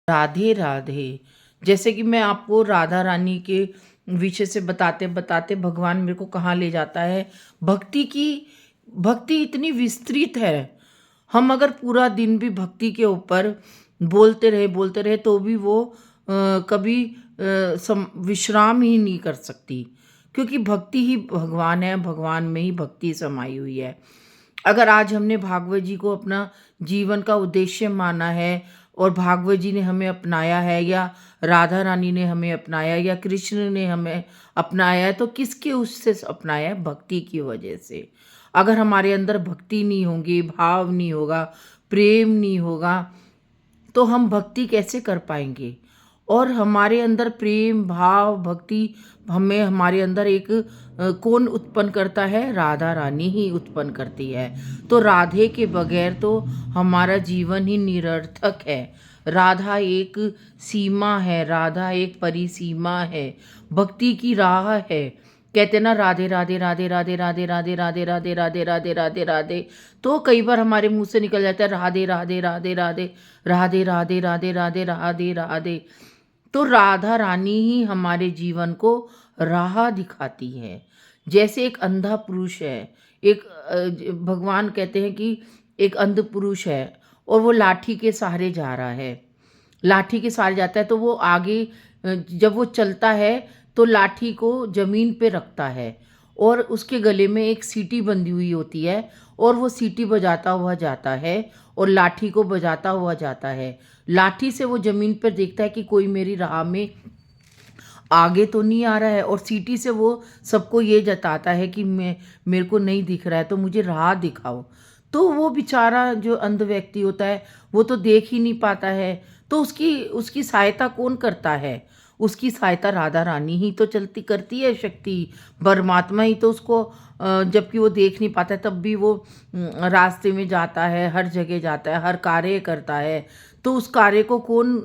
राधे राधे। जैसे कि मैं आपको राधा रानी के विषय से बताते बताते भगवान मेरे को कहाँ ले जाता है। भक्ति की भक्ति इतनी विस्तृत है। हम अगर पूरा दिन भी भक्ति के ऊपर बोलते रहे तो भी वो कभी विश्राम ही नहीं कर सकती, क्योंकि भक्ति ही भगवान है, भगवान में ही भक्ति समाई हुई है। अगर आज हमने भागवत जी को अपना जीवन का उद्देश्य माना है और भागवत जी ने हमें अपनाया है, या राधा रानी ने हमें अपनाया, या कृष्ण ने हमें अपनाया है, तो किसके उससे अपनाया है? भक्ति की वजह से। अगर हमारे अंदर भक्ति नहीं होगी, भाव नहीं होगा, प्रेम नहीं होगा, तो हम भक्ति कैसे कर पाएंगे? और हमारे अंदर प्रेम भाव भक्ति हमें हमारे अंदर एक कौन उत्पन्न करता है? राधा रानी ही उत्पन्न करती है। तो राधे के बगैर तो हमारा जीवन ही निरर्थक है। राधा एक सीमा है, राधा एक परिसीमा है, भक्ति की राह है। कहते ना, राधे राधे राधे राधे राधे राधे राधे राधे राधे राधे राधे राधे। तो कई बार हमारे मुंह से निकल जाता है राधे राधे राधे राधे राधे राधे राधे राधे राधे राधे। तो राधा रानी ही हमारे जीवन को राह दिखाती है। जैसे एक अंधा पुरुष है, एक भगवान कहते हैं कि एक अंध पुरुष है और वो लाठी के सहारे जा रहा है। लाठी के सहारे जाता है तो वो आगे जब वो चलता है तो लाठी को ज़मीन पे रखता है और उसके गले में एक सीटी बंधी हुई होती है और वो सीटी बजाता हुआ जाता है और लाठी को बजाता हुआ जाता है। लाठी से वो ज़मीन पर देखता है कि कोई मेरी राह में आगे तो नहीं आ रहा है, और सीटी से वो सबको ये जताता है कि मेरे को नहीं दिख रहा है, तो मुझे राह दिखाओ। तो वो बेचारा जो अंध व्यक्ति होता है वो तो देख ही नहीं पाता है, तो उसकी उसकी सहायता कौन करता है? उसकी सहायता राधा रानी ही तो चलती करती है, शक्ति परमात्मा ही तो उसको जबकि वो देख नहीं पाता है तब भी वो रास्ते में जाता है, हर जगह जाता है, हर कार्य करता है। तो उस कार्य को कौन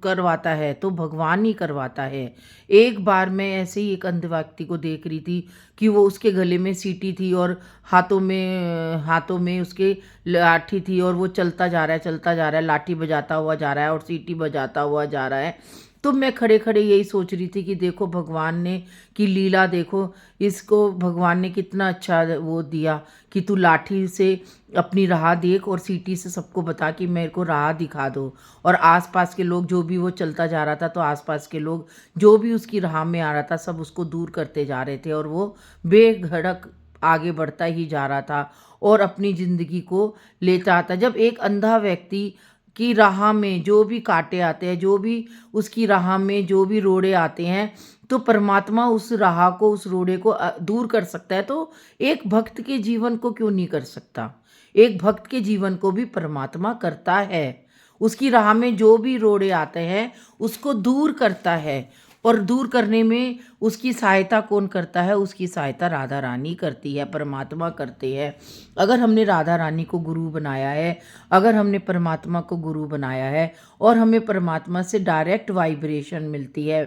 करवाता है? तो भगवान ही करवाता है। एक बार मैं ऐसे ही एक अंध व्यक्ति को देख रही थी कि वो उसके गले में सीटी थी और हाथों में उसके लाठी थी और वो चलता जा रहा है, चलता जा रहा है, लाठी बजाता हुआ जा रहा है और सीटी बजाता हुआ जा रहा है। तो मैं खड़े खड़े यही सोच रही थी कि देखो भगवान ने की लीला, देखो इसको भगवान ने कितना अच्छा वो दिया कि तू लाठी से अपनी राह देख और सीटी से सबको बता कि मेरे को राह दिखा दो। और आसपास के लोग, जो भी वो चलता जा रहा था, तो आसपास के लोग जो भी उसकी राह में आ रहा था सब उसको दूर करते जा रहे थे और वो बेधड़क आगे बढ़ता ही जा रहा था और अपनी ज़िंदगी को लेता आता। जब एक अंधा व्यक्ति की राह में जो भी कांटे आते हैं, जो भी उसकी राह में जो भी रोड़े आते हैं, तो परमात्मा उस राह को, उस रोड़े को दूर कर सकता है। तो एक भक्त के जीवन को क्यों नहीं कर सकता? एक भक्त के जीवन को भी परमात्मा करता है। उसकी राह में जो भी रोड़े आते हैं उसको दूर करता है, और दूर करने में उसकी सहायता कौन करता है? उसकी सहायता राधा रानी करती है, परमात्मा करते हैं। अगर हमने राधा रानी को गुरु बनाया है, अगर हमने परमात्मा को गुरु बनाया है और हमें परमात्मा से डायरेक्ट वाइब्रेशन मिलती है,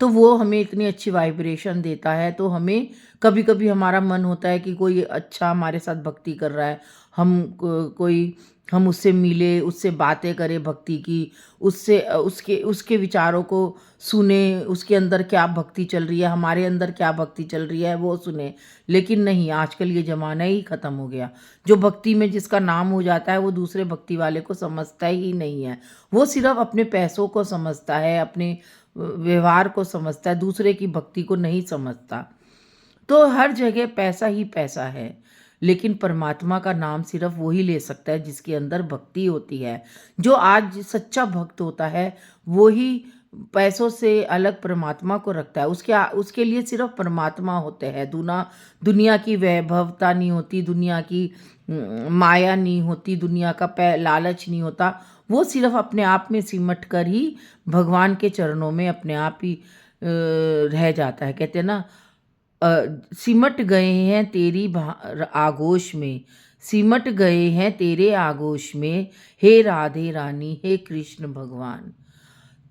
तो वो हमें इतनी अच्छी वाइब्रेशन देता है। तो हमें कभी कभी हमारा मन होता है कि कोई अच्छा हमारे साथ भक्ति कर रहा है, कोई हम उससे मिले, उससे बातें करें भक्ति की, उससे उसके उसके विचारों को सुने, उसके अंदर क्या भक्ति चल रही है, हमारे अंदर क्या भक्ति चल रही है वो सुने। लेकिन नहीं, आजकल ये ज़माना ही ख़त्म हो गया। जो भक्ति में जिसका नाम हो जाता है वो दूसरे भक्ति वाले को समझता ही नहीं है। वो सिर्फ अपने पैसों को समझता है, अपने व्यवहार को समझता है, दूसरे की भक्ति को नहीं समझता। तो हर जगह पैसा ही पैसा है, लेकिन परमात्मा का नाम सिर्फ वही ले सकता है जिसके अंदर भक्ति होती है। जो आज सच्चा भक्त होता है वो ही पैसों से अलग परमात्मा को रखता है। उसके लिए सिर्फ परमात्मा होते हैं। दुनिया की वैभवता नहीं होती, दुनिया की माया नहीं होती, दुनिया का लालच नहीं होता। वो सिर्फ अपने आप में सिमट कर ही भगवान के चरणों में अपने आप ही रह जाता है। कहते हैं ना, सिमट गए हैं तेरी आगोश में, सिमट गए हैं तेरे आगोश में, हे राधे रानी, हे कृष्ण भगवान।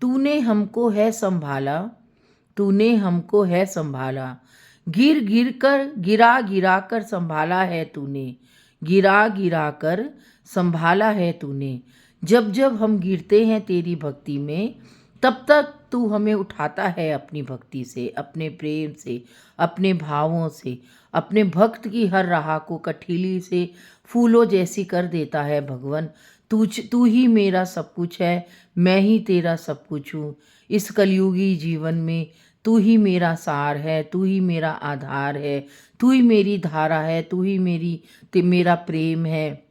तूने हमको है संभाला, तूने हमको है संभाला, गिरा गिरा कर संभाला है तूने, गिरा गिरा कर संभाला है तूने। जब जब हम गिरते हैं तेरी भक्ति में, तब तक तू हमें उठाता है अपनी भक्ति से, अपने प्रेम से, अपने भावों से। अपने भक्त की हर राह को कठिली से फूलों जैसी कर देता है भगवन। तू ही मेरा सब कुछ है, मैं ही तेरा सब कुछ हूँ। इस कलयुगी जीवन में तू ही मेरा सार है, तू ही मेरा आधार है, तू ही मेरी धारा है, तू ही मेरा प्रेम है।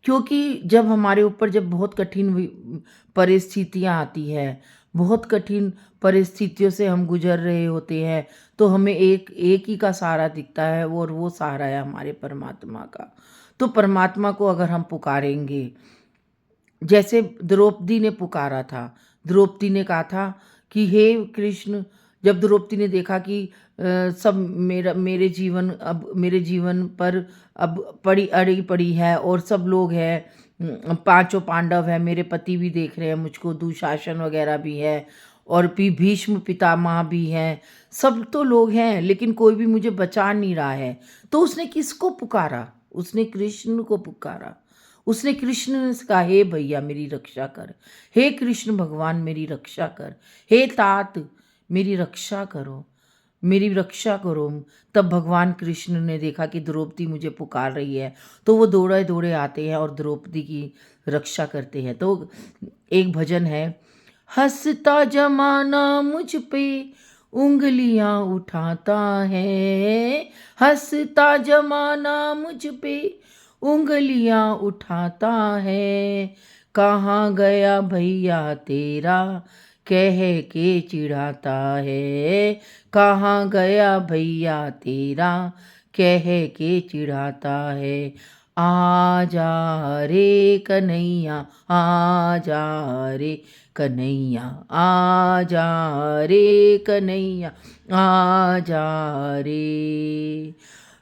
क्योंकि जब हमारे ऊपर जब बहुत कठिन परिस्थितियाँ आती है, बहुत कठिन परिस्थितियों से हम गुजर रहे होते हैं, तो हमें एक एक ही का सहारा दिखता है, और वो सहारा है हमारे परमात्मा का। तो परमात्मा को अगर हम पुकारेंगे, जैसे द्रौपदी ने पुकारा था, द्रौपदी ने कहा था कि हे कृष्ण, जब द्रौपदी ने देखा कि सब मेरे जीवन पर अब अड़ी पड़ी है, और सब लोग हैं, पांचों पांडव है, मेरे पति भी देख रहे हैं मुझको, दुशासन वगैरह भी है, और भी भीष्म पितामह भी हैं, सब तो लोग हैं, लेकिन कोई भी मुझे बचा नहीं रहा है। तो उसने किसको पुकारा? उसने कृष्ण को पुकारा। उसने कृष्ण ने कहा, हे भैया मेरी रक्षा कर, हे कृष्ण भगवान मेरी रक्षा कर, हे तात मेरी रक्षा करो, मेरी रक्षा करो। तब भगवान कृष्ण ने देखा कि द्रौपदी मुझे पुकार रही है, तो वो दौड़े दौड़े आते हैं और द्रौपदी की रक्षा करते हैं। तो एक भजन है, हंसता जमाना मुझ पे उंगलियां उठाता है, हंसता जमाना मुझ पे उंगलियां उठाता है, कहाँ गया भैया तेरा कह के चिढ़ाता है, कहाँ गया भैया तेरा कह के चिढ़ाता है। आ जा रे कन्हैया, आ जा रे कन्हैया, आ जा रे कन्हैया, आ जा रे।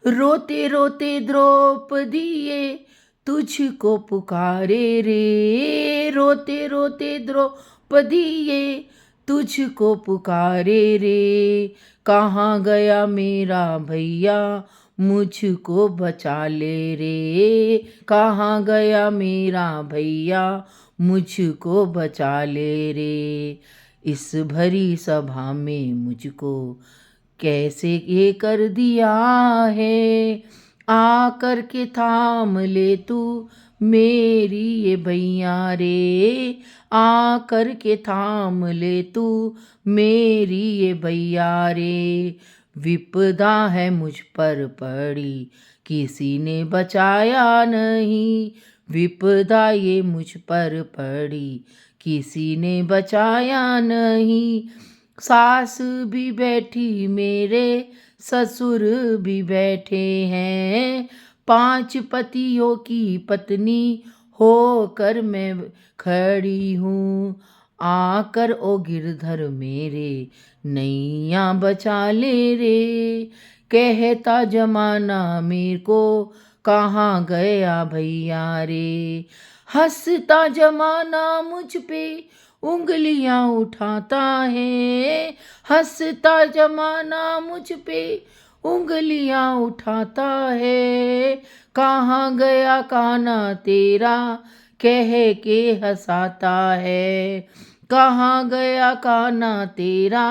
रोते रोते द्रौपदी ये तुझको पुकारे रे, रोते रोते द्रौपदी ये तुझको पुकारे रे, कहाँ गया मेरा भैया मुझको बचा ले रे, कहाँ गया मेरा भैया मुझको बचा ले रे। इस भरी सभा में मुझको कैसे ये कर दिया है, आकर के थाम ले तू मेरी ये भैया रे, आकर के थाम ले तू मेरी ये भैया रे। विपदा है मुझ पर पड़ी किसी ने बचाया नहीं, विपदा ये मुझ पर पड़ी किसी ने बचाया नहीं। सास भी बैठी मेरे ससुर भी बैठे हैं, 5 पतियों की पत्नी होकर मैं खड़ी हूँ, आकर ओ गिरधर मेरे नैया बचा ले रे। कहता जमाना मेरे को कहाँ गया भैया रे, हंसता जमाना मुझ पे उंगलियां उठाता है, हंसता जमाना मुझ पे उंगलियां उठाता है, कहाँ गया काना तेरा कह के हंसाता है, कहाँ गया काना तेरा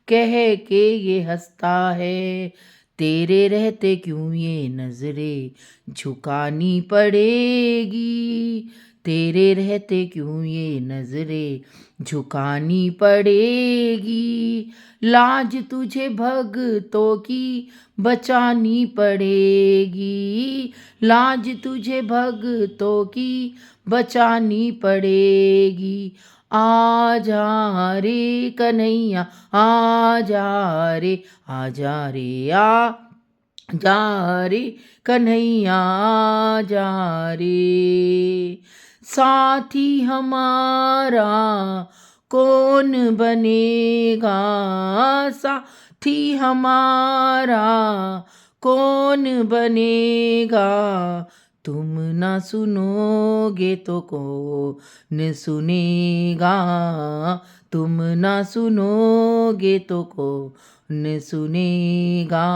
कह के ये हंसता है। तेरे रहते क्यों ये नजरें झुकानी पड़ेगी, तेरे रहते क्यों ये नजरें झुकानी पड़ेगी, लाज तुझे भक्तों की बचानी पड़ेगी, लाज तुझे भक्तों की बचानी पड़ेगी। आ जा रे कन्हैया, आ जा रे, आ जा रे, आ जा रे कन्हैया, आ जा रे। साथी हमारा कौन बनेगा, साथी हमारा कौन बनेगा, तुम ना सुनोगे तो कौन सुनेगा, तुम ना सुनोगे तो कौन सुनेगा।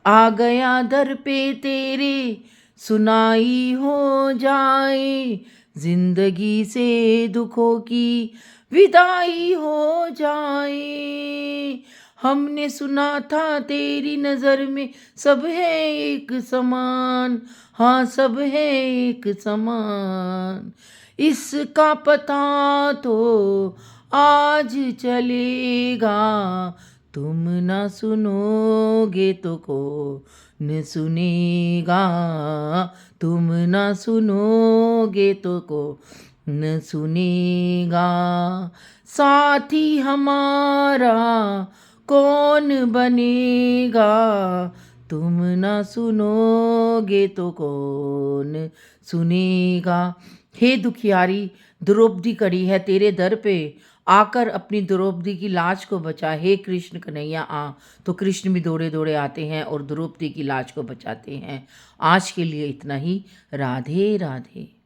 आ गया दर पे तेरे सुनाई हो जाए, जिंदगी से दुखों की विदाई हो जाए। हमने सुना था तेरी नजर में सब है एक समान, हाँ सब है एक समान। इसका पता तो आज चलेगा, तुम ना सुनोगे तो कौन सुनेगा, तुम ना सुनोगे तो कौन सुनेगा। साथी हमारा कौन बनेगा, तुम ना सुनोगे तो कौन सुनेगा। हे दुखियारी, द्रौपदी खड़ी है तेरे दर पे, आकर अपनी द्रौपदी की लाज को बचा। हे कृष्ण कन्हैया आ। तो कृष्ण भी दौड़े दौड़े आते हैं और द्रौपदी की लाज को बचाते हैं। आज के लिए इतना ही। राधे राधे।